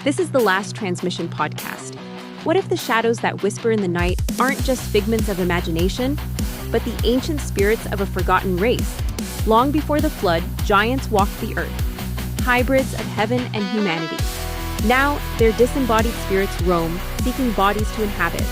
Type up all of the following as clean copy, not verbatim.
This is the Last Transmission podcast. What if the shadows that whisper in the night aren't just figments of imagination, but the ancient spirits of a forgotten race? Long before the flood, giants walked the earth, hybrids of heaven and humanity. Now, their disembodied spirits roam, seeking bodies to inhabit.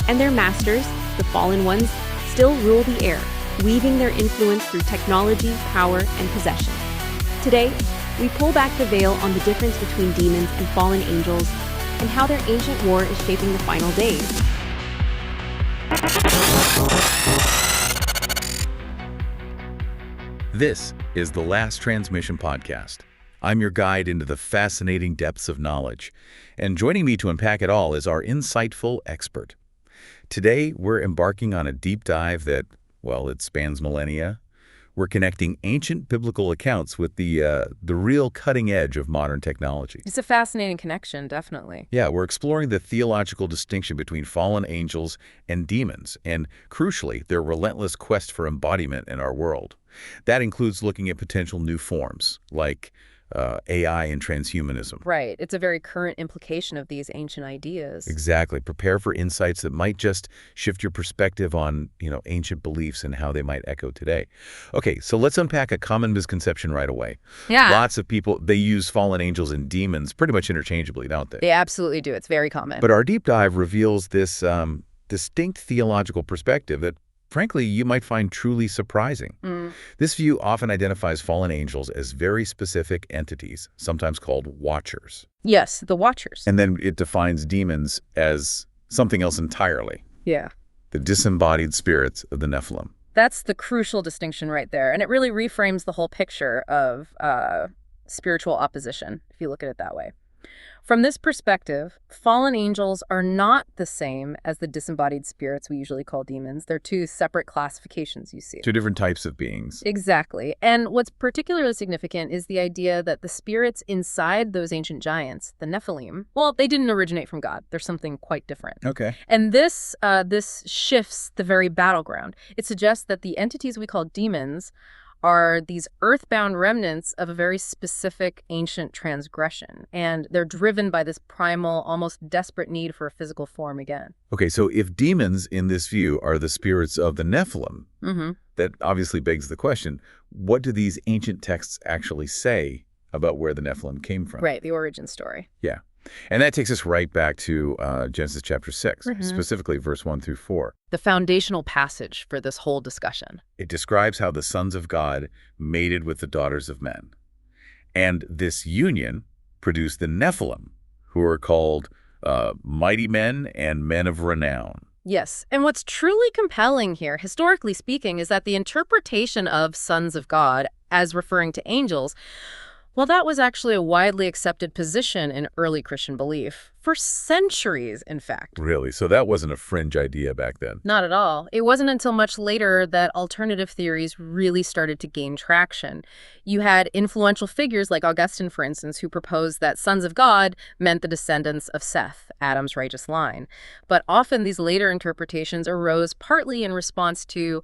And their masters, the fallen ones, still rule the air, weaving their influence through technology, power, and possession. Today, we pull back the veil on the difference between demons and fallen angels and how their ancient war is shaping the final days. This is the Last Transmission podcast. I'm your guide into the fascinating depths of knowledge, and joining me to unpack it all is our insightful expert. Today, we're embarking on a deep dive that, well, it spans millennia. We're connecting ancient biblical accounts with the real cutting edge of modern technology. It's a fascinating connection, definitely. Yeah, we're exploring the theological distinction between fallen angels and demons, and crucially, their relentless quest for embodiment in our world. That includes looking at potential new forms, like AI and transhumanism. Right. It's a very current implication of these ancient ideas. Exactly. Prepare for insights that might just shift your perspective on, ancient beliefs and how they might echo today. Okay, so let's unpack a common misconception right away. Yeah. Lots of people, they use fallen angels and demons pretty much interchangeably, don't they? They absolutely do. It's very common. But our deep dive reveals this distinct theological perspective that, frankly, you might find truly surprising. This view often identifies fallen angels as very specific entities, sometimes called watchers. Yes, the watchers. And then it defines demons as something else entirely. Yeah. The disembodied spirits of the Nephilim. That's the crucial distinction right there. And it really reframes the whole picture of spiritual opposition, if you look at it that way. From this perspective, fallen angels are not the same as the disembodied spirits we usually call demons. They're two separate classifications, you see. Two different types of beings. Exactly. And what's particularly significant is the idea that the spirits inside those ancient giants, the Nephilim, well, they didn't originate from God. They're something quite different. Okay. And this shifts the very battleground. It suggests that the entities we call demons are these earthbound remnants of a very specific ancient transgression. And they're driven by this primal, almost desperate need for a physical form again. Okay, so if demons in this view are the spirits of the Nephilim, that obviously begs the question, what do these ancient texts actually say about where the Nephilim came from? Right, the origin story. Yeah. And that takes us right back to Genesis chapter 6, specifically verse 1 through 4. The foundational passage for this whole discussion. It describes how the sons of God mated with the daughters of men. And this union produced the Nephilim, who are called mighty men and men of renown. Yes, and what's truly compelling here, historically speaking, is that the interpretation of sons of God as referring to angels, well, that was actually a widely accepted position in early Christian belief, for centuries, in fact. Really? So that wasn't a fringe idea back then? Not at all. It wasn't until much later that alternative theories really started to gain traction. You had influential figures like Augustine, for instance, who proposed that sons of God meant the descendants of Seth, Adam's righteous line. But often these later interpretations arose partly in response to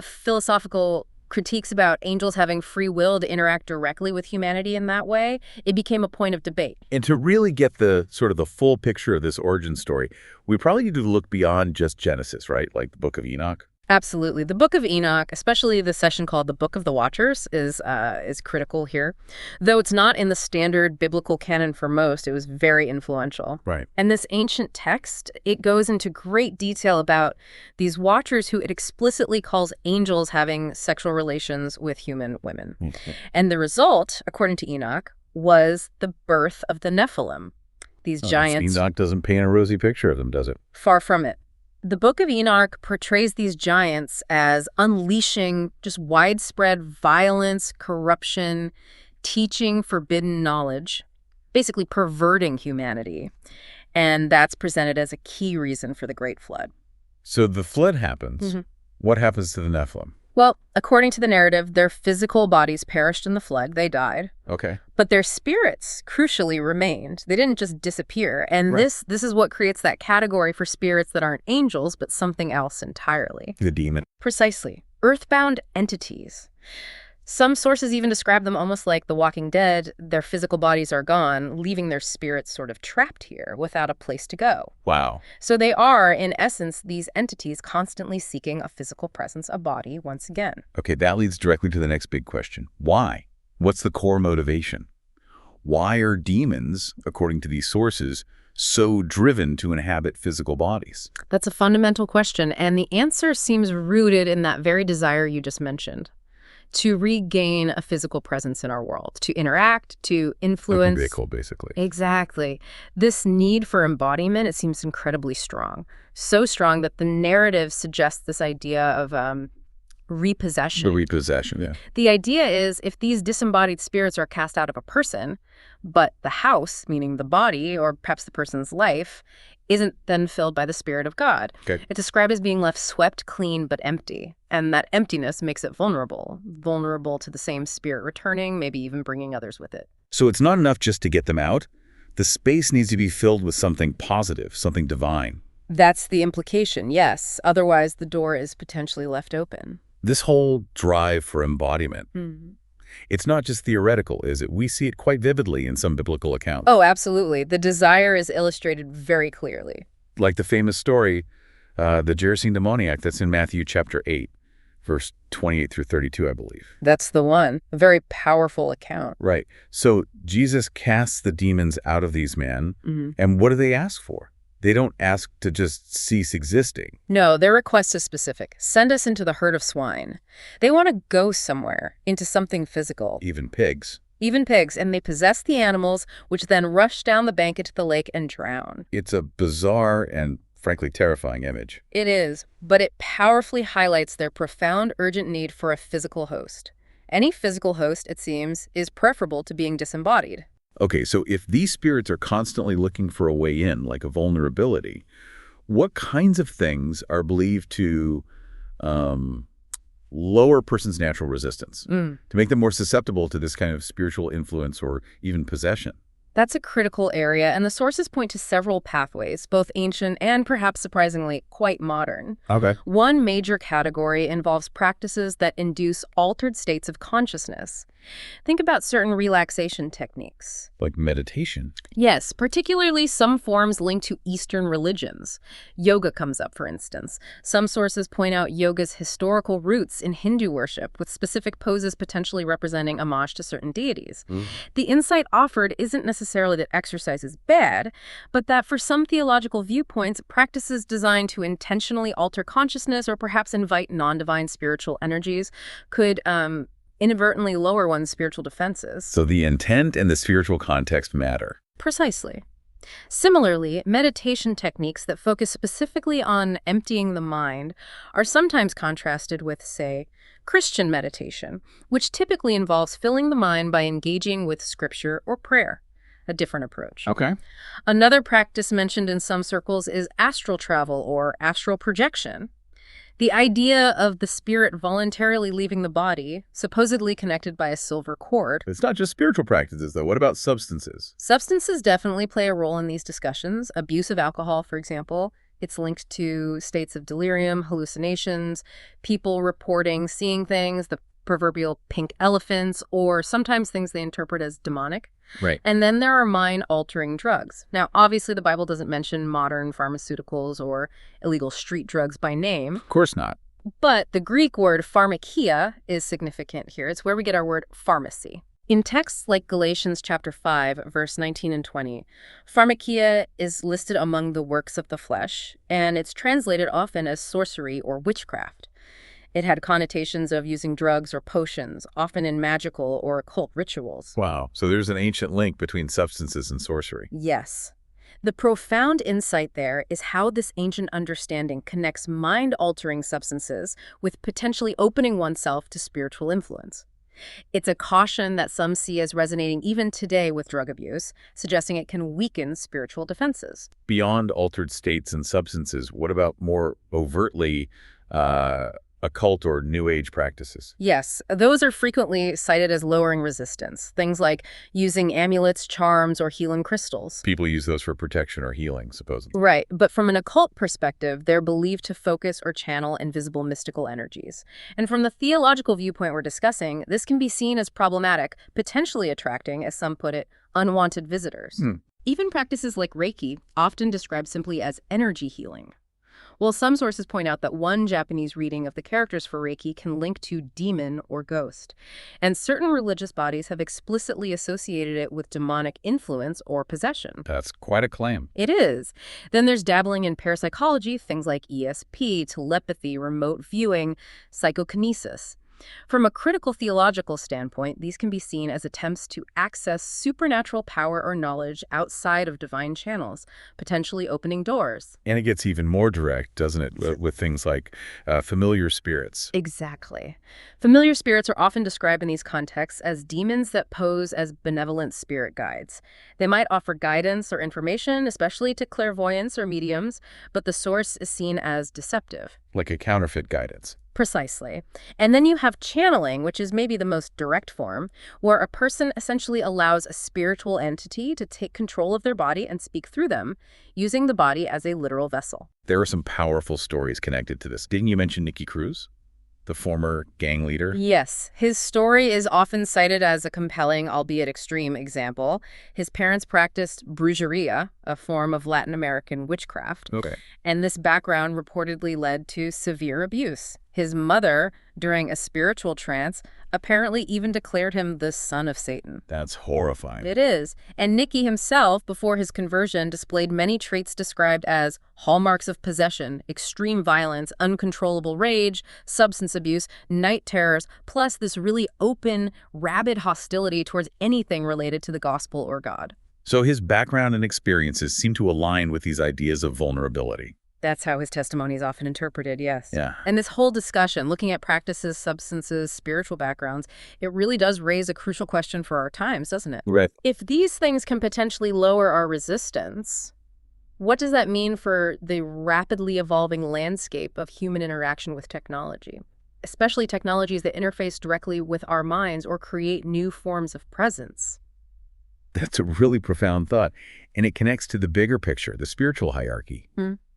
philosophical critiques about angels having free will to interact directly with humanity in that way. It became a point of debate. And to really get the full picture of this origin story, we probably need to look beyond just Genesis, right? Like the Book of Enoch. Absolutely. The Book of Enoch, especially the section called the Book of the Watchers, is critical here. Though it's not in the standard biblical canon for most, it was very influential. Right. And this ancient text, it goes into great detail about these watchers who it explicitly calls angels having sexual relations with human women. And the result, according to Enoch, was the birth of the Nephilim. These giants. Enoch doesn't paint a rosy picture of them, does it? Far from it. The Book of Enoch portrays these giants as unleashing just widespread violence, corruption, teaching forbidden knowledge, basically perverting humanity. And that's presented as a key reason for the Great Flood. So the flood happens. What happens to the Nephilim? Well, according to the narrative, their physical bodies perished in the flood. They died. Okay. But their spirits, crucially, remained. They didn't just disappear. And this is what creates that category for spirits that aren't angels, but something else entirely. The demon. Precisely. Earthbound entities. Some sources even describe them almost like the Walking Dead. Their physical bodies are gone, leaving their spirits sort of trapped here without a place to go. Wow. So they are, in essence, these entities constantly seeking a physical presence, a body, once again. Okay, that leads directly to the next big question. Why? What's the core motivation? Why are demons, according to these sources, so driven to inhabit physical bodies? That's a fundamental question, and the answer seems rooted in that very desire you just mentioned. To regain a physical presence in our world, to interact, to influence. Like a vehicle, basically. Exactly. This need for embodiment, it seems incredibly strong. So strong that the narrative suggests this idea of repossession. The repossession, yeah. The idea is if these disembodied spirits are cast out of a person, but the house, meaning the body, or perhaps the person's life, isn't then filled by the Spirit of God. Okay. It's described as being left swept clean but empty. And that emptiness makes it vulnerable to the same spirit returning, maybe even bringing others with it. So it's not enough just to get them out. The space needs to be filled with something positive, something divine. That's the implication, yes. Otherwise, the door is potentially left open. This whole drive for embodiment, it's not just theoretical, is it? We see it quite vividly in some biblical accounts. Oh, absolutely. The desire is illustrated very clearly. Like the famous story, the Gerasene demoniac, that's in Matthew chapter 8, verse 28 through 32, I believe. That's the one. A very powerful account. Right. So Jesus casts the demons out of these men, and what do they ask for? They don't ask to just cease existing. No, their request is specific. Send us into the herd of swine. They want to go somewhere, into something physical. Even pigs. Even pigs, and they possess the animals, which then rush down the bank into the lake and drown. It's a bizarre and, frankly, terrifying image. It is, but it powerfully highlights their profound, urgent need for a physical host. Any physical host, it seems, is preferable to being disembodied. Okay, so if these spirits are constantly looking for a way in, like a vulnerability, what kinds of things are believed to lower a person's natural resistance, to make them more susceptible to this kind of spiritual influence or even possession? That's a critical area, and the sources point to several pathways, both ancient and, perhaps surprisingly, quite modern. Okay. One major category involves practices that induce altered states of consciousness. Think about certain relaxation techniques. Like meditation? Yes, particularly some forms linked to Eastern religions. Yoga comes up, for instance. Some sources point out yoga's historical roots in Hindu worship, with specific poses potentially representing homage to certain deities. The insight offered isn't necessarily that exercise is bad, but that for some theological viewpoints, practices designed to intentionally alter consciousness or perhaps invite non-divine spiritual energies could inadvertently lower one's spiritual defenses. So the intent and the spiritual context matter. Precisely. Similarly, meditation techniques that focus specifically on emptying the mind are sometimes contrasted with, say, Christian meditation, which typically involves filling the mind by engaging with scripture or prayer. A different approach. Okay. Another practice mentioned in some circles is astral travel or astral projection. The idea of the spirit voluntarily leaving the body, supposedly connected by a silver cord. It's not just spiritual practices, though. What about substances? Substances definitely play a role in these discussions. Abuse of alcohol, for example. It's linked to states of delirium, hallucinations, people reporting seeing things, the proverbial pink elephants, or sometimes things they interpret as demonic. Right. And then there are mind-altering drugs. Now, obviously, the Bible doesn't mention modern pharmaceuticals or illegal street drugs by name. Of course not. But the Greek word pharmakia is significant here. It's where we get our word pharmacy. In texts like Galatians chapter 5, verse 19 and 20, pharmakia is listed among the works of the flesh, and it's translated often as sorcery or witchcraft. It had connotations of using drugs or potions, often in magical or occult rituals. Wow. So there's an ancient link between substances and sorcery. Yes. The profound insight there is how this ancient understanding connects mind-altering substances with potentially opening oneself to spiritual influence. It's a caution that some see as resonating even today with drug abuse, suggesting it can weaken spiritual defenses. Beyond altered states and substances, what about more overtly occult or New Age practices. Yes, those are frequently cited as lowering resistance. Things like using amulets, charms, or healing crystals. People use those for protection or healing, supposedly. Right, but from an occult perspective, they're believed to focus or channel invisible mystical energies. And from the theological viewpoint we're discussing, this can be seen as problematic, potentially attracting, as some put it, unwanted visitors. Even practices like Reiki, often described simply as energy healing. Well, some sources point out that one Japanese reading of the characters for Reiki can link to demon or ghost. And certain religious bodies have explicitly associated it with demonic influence or possession. That's quite a claim. It is. Then there's dabbling in parapsychology, things like ESP, telepathy, remote viewing, psychokinesis. From a critical theological standpoint, these can be seen as attempts to access supernatural power or knowledge outside of divine channels, potentially opening doors. And it gets even more direct, doesn't it, with things like familiar spirits. Exactly. Familiar spirits are often described in these contexts as demons that pose as benevolent spirit guides. They might offer guidance or information, especially to clairvoyants or mediums, but the source is seen as deceptive. Like a counterfeit guidance. Precisely. And then you have channeling, which is maybe the most direct form, where a person essentially allows a spiritual entity to take control of their body and speak through them, using the body as a literal vessel. There are some powerful stories connected to this. Didn't you mention Nicky Cruz, the former gang leader? Yes. His story is often cited as a compelling, albeit extreme, example. His parents practiced brujeria, a form of Latin American witchcraft. Okay. And this background reportedly led to severe abuse. His mother, during a spiritual trance, apparently even declared him the son of Satan. That's horrifying. It is. And Nicky himself, before his conversion, displayed many traits described as hallmarks of possession, extreme violence, uncontrollable rage, substance abuse, night terrors, plus this really open, rabid hostility towards anything related to the gospel or God. So his background and experiences seem to align with these ideas of vulnerability. That's how his testimony is often interpreted, yes. Yeah. And this whole discussion, looking at practices, substances, spiritual backgrounds, it really does raise a crucial question for our times, doesn't it? Right. If these things can potentially lower our resistance, what does that mean for the rapidly evolving landscape of human interaction with technology? Especially technologies that interface directly with our minds or create new forms of presence. That's a really profound thought. And it connects to the bigger picture, the spiritual hierarchy.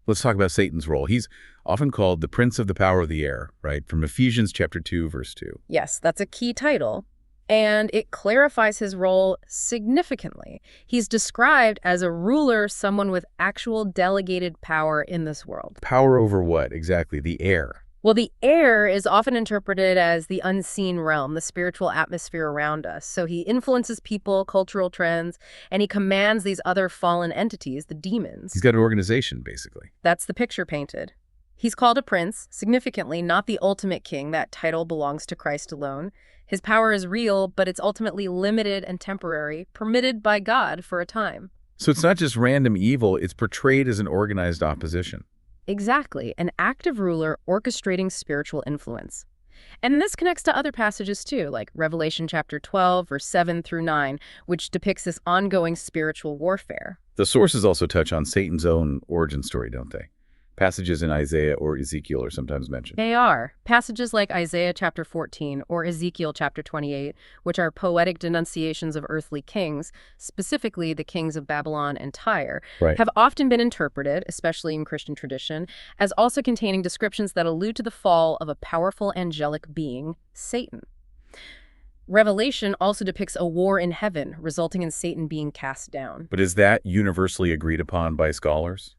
Let's talk about Satan's role. He's often called the prince of the power of the air, right? From Ephesians chapter 2, verse 2. Yes, that's a key title. And it clarifies his role significantly. He's described as a ruler, someone with actual delegated power in this world. Power over what, exactly? The air. Well, the air is often interpreted as the unseen realm, the spiritual atmosphere around us. So he influences people, cultural trends, and he commands these other fallen entities, the demons. He's got an organization, basically. That's the picture painted. He's called a prince, significantly not the ultimate king. That title belongs to Christ alone. His power is real, but it's ultimately limited and temporary, permitted by God for a time. So it's not just random evil, it's portrayed as an organized opposition. Exactly, an active ruler orchestrating spiritual influence. And this connects to other passages too, like Revelation chapter 12, verse 7 through 9, which depicts this ongoing spiritual warfare. The sources also touch on Satan's own origin story, don't they? Passages in Isaiah or Ezekiel are sometimes mentioned. They are. Passages like Isaiah chapter 14 or Ezekiel chapter 28, which are poetic denunciations of earthly kings, specifically the kings of Babylon and Tyre, Right. have often been interpreted, especially in Christian tradition, as also containing descriptions that allude to the fall of a powerful angelic being, Satan. Revelation also depicts a war in heaven, resulting in Satan being cast down. But is that universally agreed upon by scholars?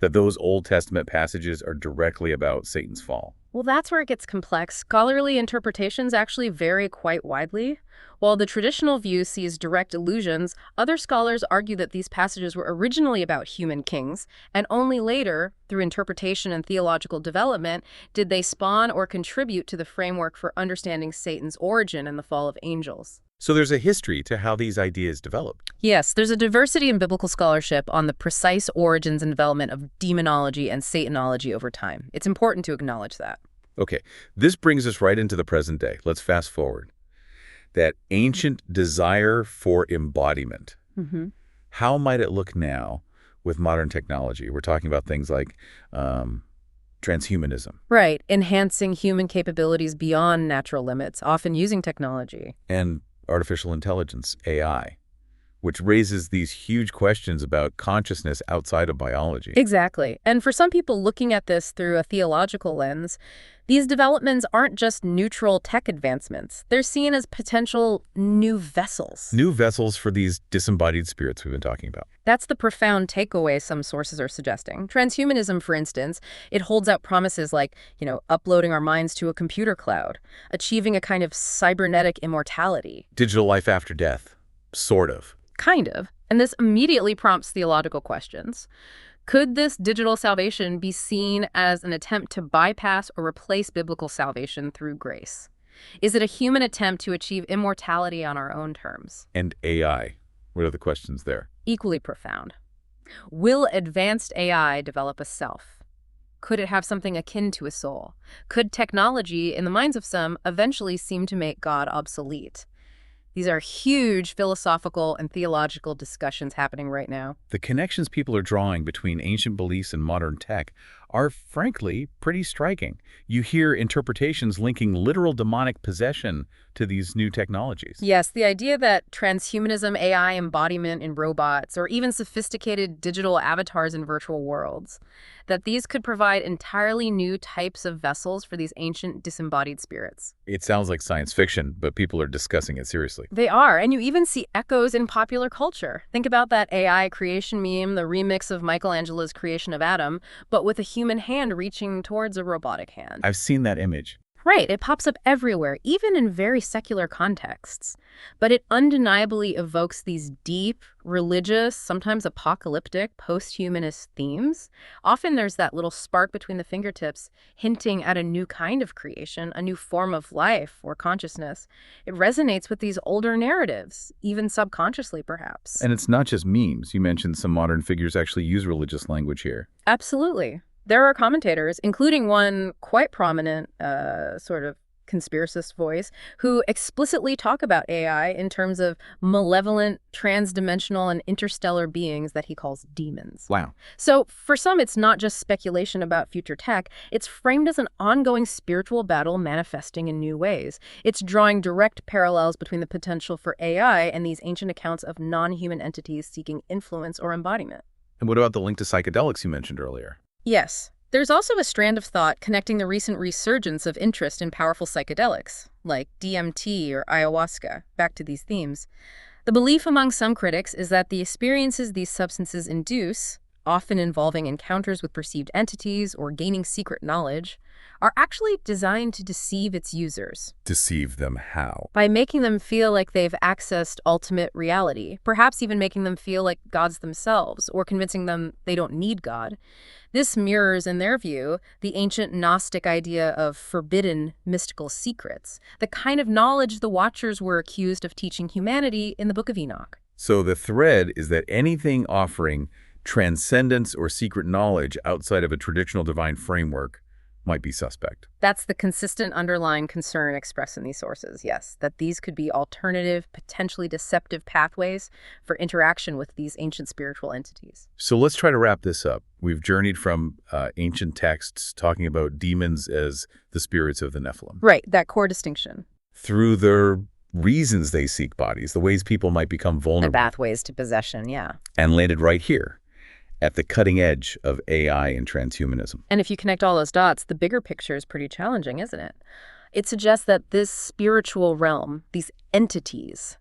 That those Old Testament passages are directly about Satan's fall? Well, that's where it gets complex. Scholarly interpretations actually vary quite widely. While the traditional view sees direct allusions, other scholars argue that these passages were originally about human kings, and only later, through interpretation and theological development, did they spawn or contribute to the framework for understanding Satan's origin and the fall of angels. So there's a history to how these ideas developed. Yes, there's a diversity in biblical scholarship on the precise origins and development of demonology and Satanology over time. It's important to acknowledge that. Okay, this brings us right into the present day. Let's fast forward. That ancient desire for embodiment. How might it look now with modern technology? We're talking about things like transhumanism. Right, enhancing human capabilities beyond natural limits, often using technology. And artificial intelligence, AI, which raises these huge questions about consciousness outside of biology. Exactly. And for some people looking at this through a theological lens, these developments aren't just neutral tech advancements. They're seen as potential new vessels. New vessels for these disembodied spirits we've been talking about. That's the profound takeaway some sources are suggesting. Transhumanism, for instance, it holds out promises like, uploading our minds to a computer cloud, achieving a kind of cybernetic immortality. Digital life after death, sort of. Kind of. And this immediately prompts theological questions. Could this digital salvation be seen as an attempt to bypass or replace biblical salvation through grace? Is it a human attempt to achieve immortality on our own terms? And AI, what are the questions there? Equally profound. Will advanced AI develop a self? Could it have something akin to a soul? Could technology, in the minds of some, eventually seem to make God obsolete? These are huge philosophical and theological discussions happening right now. The connections people are drawing between ancient beliefs and modern tech are, frankly, pretty striking. You hear interpretations linking literal demonic possession to these new technologies. Yes, the idea that transhumanism, AI embodiment in robots, or even sophisticated digital avatars in virtual worlds, that these could provide entirely new types of vessels for these ancient disembodied spirits. It sounds like science fiction, but people are discussing it seriously. They are, and you even see echoes in popular culture. Think about that AI creation meme, the remix of Michelangelo's creation of Adam, but with a human hand reaching towards a robotic hand. I've seen that image. Right, it pops up everywhere, even in very secular contexts. But it undeniably evokes these deep, religious, sometimes apocalyptic, post-humanist themes. Often there's that little spark between the fingertips hinting at a new kind of creation, a new form of life or consciousness. It resonates with these older narratives, even subconsciously perhaps. And it's not just memes. You mentioned some modern figures actually use religious language here. Absolutely. There are commentators, including one quite prominent sort of conspiracist voice, who explicitly talk about AI in terms of malevolent, transdimensional, and interstellar beings that he calls demons. Wow. So for some, it's not just speculation about future tech. It's framed as an ongoing spiritual battle manifesting in new ways. It's drawing direct parallels between the potential for AI and these ancient accounts of non-human entities seeking influence or embodiment. And what about the link to psychedelics you mentioned earlier? Yes. There's also a strand of thought connecting the recent resurgence of interest in powerful psychedelics, like DMT or ayahuasca, back to these themes. The belief among some critics is that the experiences these substances induce, often involving encounters with perceived entities or gaining secret knowledge, are actually designed to deceive its users. Deceive them how? By making them feel like they've accessed ultimate reality, perhaps even making them feel like gods themselves, or convincing them they don't need God. This mirrors, in their view, the ancient Gnostic idea of forbidden mystical secrets, the kind of knowledge the Watchers were accused of teaching humanity in the Book of Enoch. So the thread is that anything offering transcendence or secret knowledge outside of a traditional divine framework might be suspect. That's the consistent underlying concern expressed in these sources, yes, that these could be alternative, potentially deceptive pathways for interaction with these ancient spiritual entities. So let's try to wrap this up. We've journeyed from ancient texts talking about demons as the spirits of the Nephilim. Right, that core distinction. Through the reasons they seek bodies, the ways people might become vulnerable. The pathways to possession, yeah. And landed right here at the cutting edge of AI and transhumanism. And if you connect all those dots, the bigger picture is pretty challenging, isn't it? It suggests that this spiritual realm, these entities,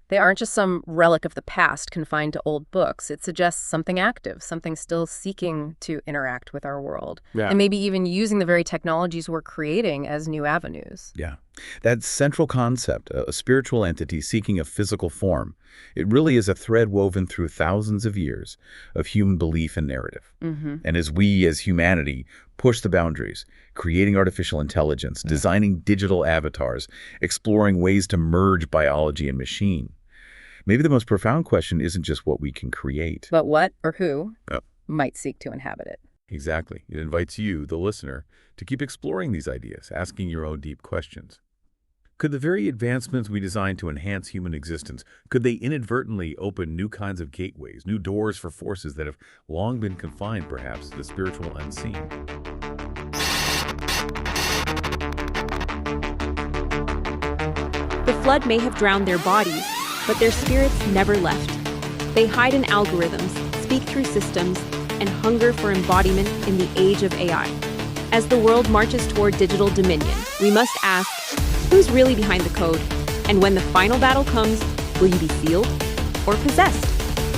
they aren't just some relic of the past confined to old books. It suggests something active, something still seeking to interact with our world. Yeah. And maybe even using the very technologies we're creating as new avenues. Yeah. That central concept, a spiritual entity seeking a physical form, it really is a thread woven through thousands of years of human belief and narrative. And as we, as humanity, push the boundaries, creating artificial intelligence, designing digital avatars, exploring ways to merge biology and machine, maybe the most profound question isn't just what we can create, but what or who might seek to inhabit it. Exactly. It invites you, the listener, to keep exploring these ideas, asking your own deep questions. Could the very advancements we design to enhance human existence, could they inadvertently open new kinds of gateways, new doors for forces that have long been confined, perhaps, to the spiritual unseen? flood may have drowned their bodies, but their spirits never left. They hide in algorithms, speak through systems, and hunger for embodiment in the age of AI. As the world marches toward digital dominion, we must ask, who's really behind the code? And when the final battle comes, will you be sealed or possessed?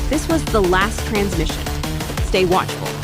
This was the last transmission. Stay watchful.